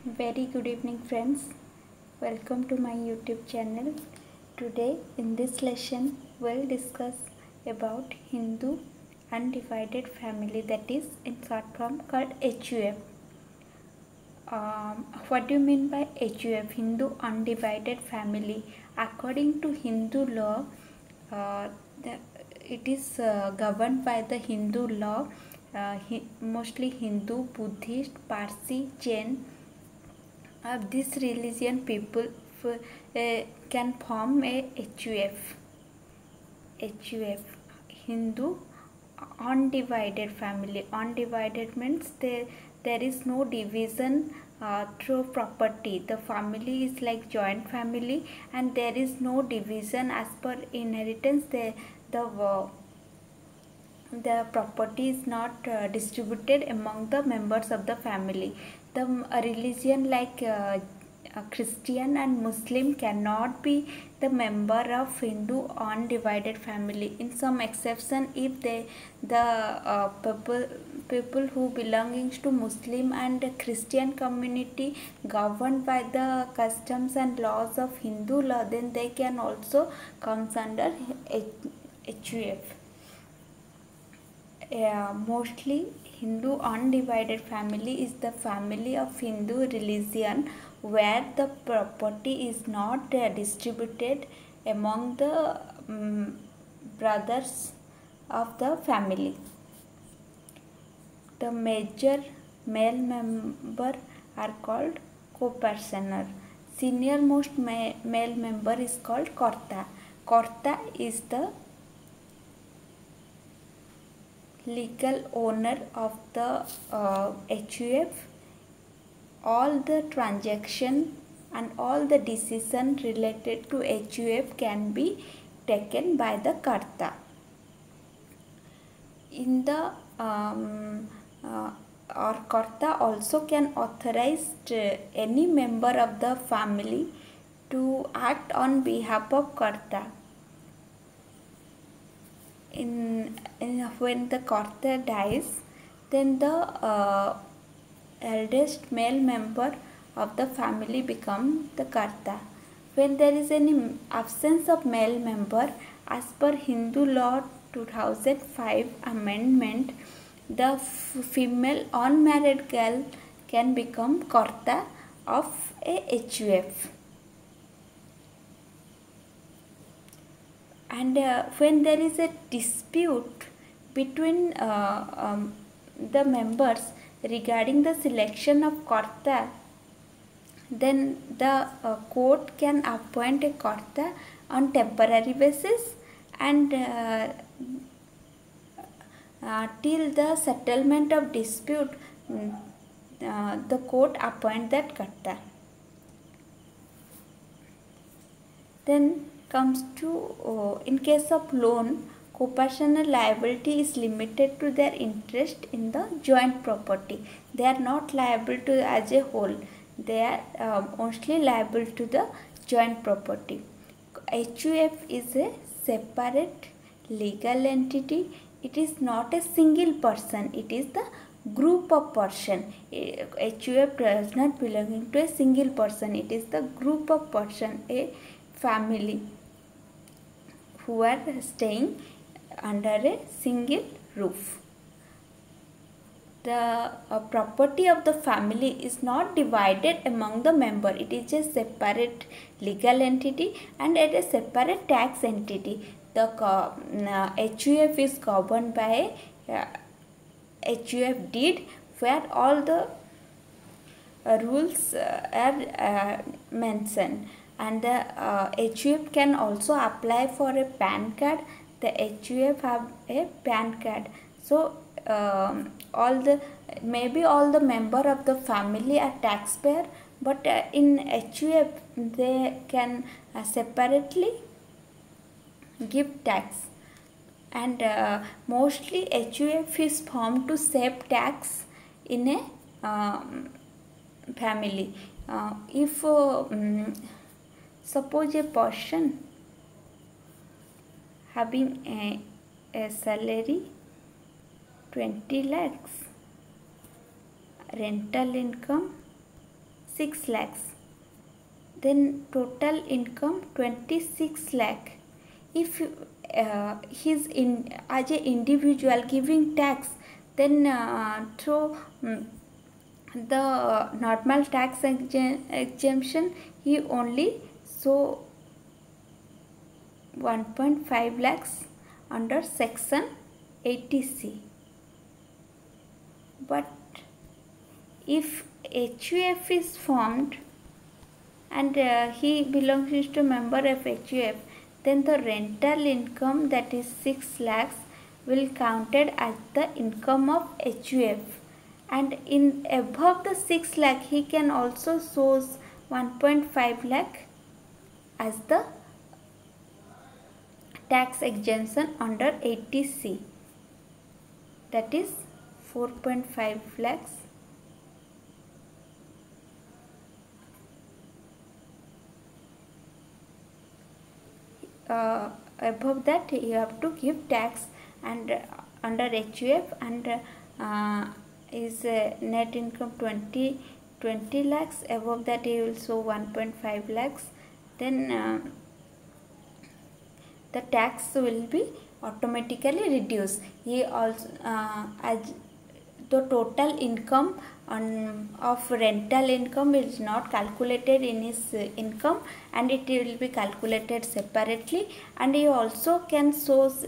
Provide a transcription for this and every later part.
Very good evening, friends. Welcome to my YouTube channel. Today, in this lesson, we'll discuss about Hindu undivided family, that is in short form called HUF. What do you mean by HUF? Hindu undivided family. According to Hindu law, uh, it is governed by the Hindu law, mostly Hindu, Buddhist, Parsi, Jain. This religion people can form a HUF. HUF, Hindu undivided family. Undivided means there is no division through property. The family is like joint family, and there is no division as per inheritance. The property is not distributed among the members of the family. The religion like Christian and Muslim cannot be the member of Hindu undivided family. In some exception, if people who belongs to Muslim and Christian community governed by the customs and laws of Hindu law, then they can also comes under HUF. Mostly Hindu undivided family is the family of Hindu religion where the property is not distributed among the brothers of the family. The major male member are called co-parsoner. Senior most male member is called Karta. Karta is the legal owner of the HUF. All the transaction and all the decision related to HUF can be taken by the Karta. In the or Karta also can authorize any member of the family to act on behalf of Karta. When the Karta dies, then the eldest male member of the family become the Karta. When there is any absence of male member, as per Hindu law 2005 amendment, the female unmarried girl can become Karta of a HUF. And when there is a dispute between the members regarding the selection of Karta, then the court can appoint a Karta on temporary basis, and till the settlement of dispute, the court appoint that Karta. Then comes to in case of loan, co-parsoner liability is limited to their interest in the joint property. They are not liable to as a whole. They are mostly liable to the joint property. HUF is a separate legal entity. It is not a single person. It is the group of person. HUF does not belong to a single person. It is the group of person, a family who are staying under a single roof. The property of the family is not divided among the member. It is a separate legal entity and a separate tax entity. The HUF is governed by HUF deed, where all the rules are mentioned. And the HUF can also apply for a PAN card. The HUF have a PAN card. So all the member of the family are taxpayer, but in HUF they can separately give tax. And mostly HUF is formed to save tax in a family. If suppose a person having a salary 20 lakhs, rental income 6 lakhs. Then total income 26 lakh. If he's in as an individual giving tax, then through the normal tax exemption he only show 1.5 lakhs under section 80C. But if HUF is formed and he belongs to member of HUF, then the rental income, that is 6 lakhs, will counted as the income of HUF, and in above the 6 lakh he can also source 1.5 lakh as the tax exemption under 80C, that is 4.5 lakhs. Above that you have to give tax, and under HUF, and is net income 20 lakhs, above that he will show 1.5 lakhs, then the tax will be automatically reduced. He also as the total income of rental income is not calculated in his income, and it will be calculated separately. And he also can source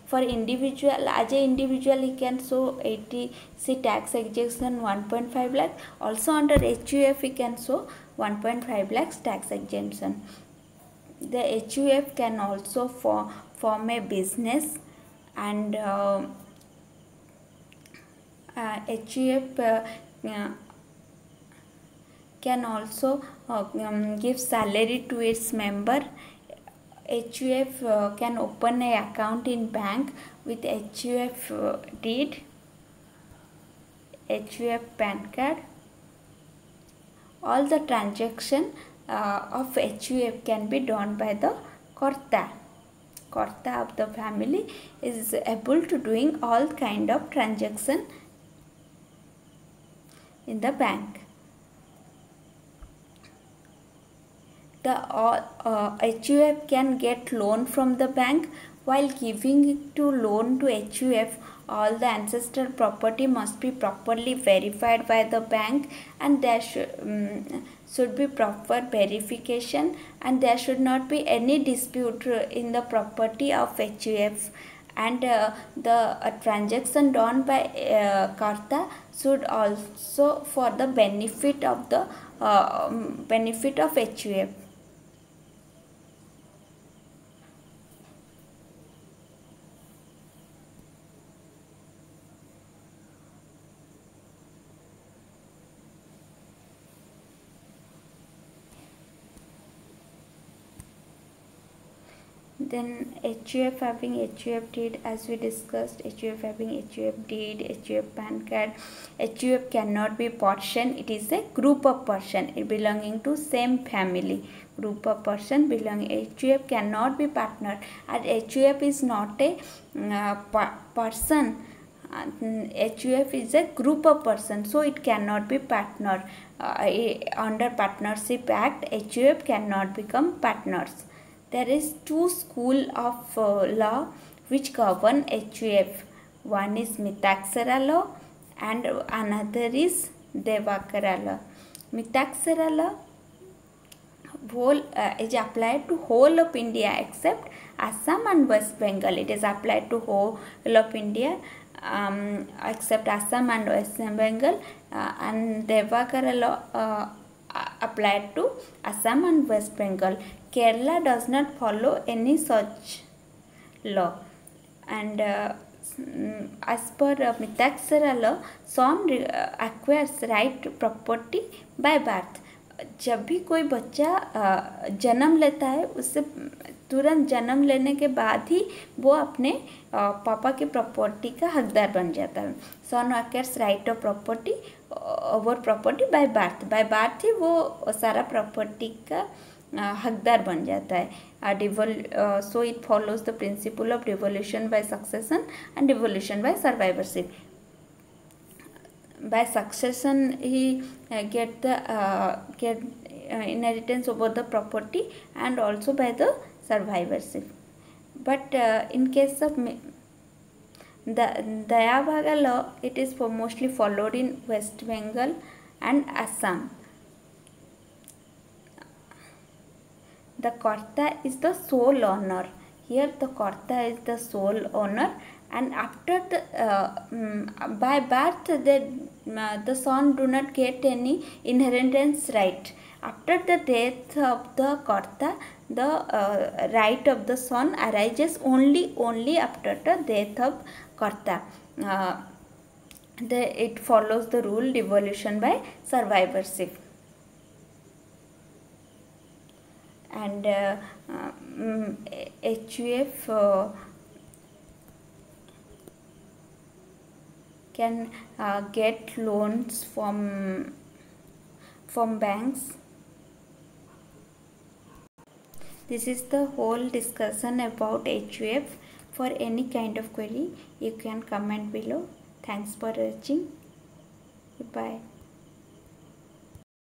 for individual, as a individual he can show 80C tax exemption 1.5 lakh. Also under HUF he can show 1.5 lakhs tax exemption. The HUF can also form a business, and HUF can also give salary to its member. HUF can open an account in bank with HUF deed, HUF PAN card. All the transaction of HUF can be done by the Karta. Karta of the family is able to doing all kind of transaction in the bank. The HUF can get loan from the bank. While giving to loan to HUF, all the ancestral property must be properly verified by the bank, and there should be proper verification, and there should not be any dispute in the property of HUF. And the transaction done by Karta should also for the benefit of the HUF. Then HUF having HUF deed, as we discussed, HUF having HUF deed, HUF PAN card. HUF cannot be portion. It is a group of person belonging to same family. Group of person belonging. HUF cannot be partner, and HUF is not a person. HUF is a group of person, so it cannot be partner. Under Partnership Act, HUF cannot become partners. There is two school of law which govern HUF. One is Mitaksara law and another is Devakara law. Mitaksara law is applied to whole of India except Assam and West Bengal. It is applied to whole of India except Assam and West Bengal, and Devakara law applied to Assam and West Bengal. Kerala does not follow any such law, and as per Mitaksara law, some acquires right property by birth. जब भी कोई बच्चा जन्म लेता है, उससे तुरंत जन्म लेने के बाद ही वो अपने पापा के प्रॉपर्टी का हकदार बन जाता है. Son acquires right of property over property by birth. By birth ही वो सारा प्रॉपर्टी का हकदार बन जाता है. So it follows the principle of devolution by succession and devolution by survivorship. by succession he get the inheritance over the property, and also by the survivorship. But in case of the Dayabhaga law, it is mostly followed in West Bengal and Assam. The Karta is the sole owner. Here the Karta is the sole owner, and after the by birth the son do not get any inheritance right. After the death of the Karta, the right of the son arises only after the death of Karta. It follows the rule devolution by survivorship. And HUF can get loans from banks. This is the whole discussion about HUF. For any kind of query, you can comment below. Thanks for watching. Goodbye.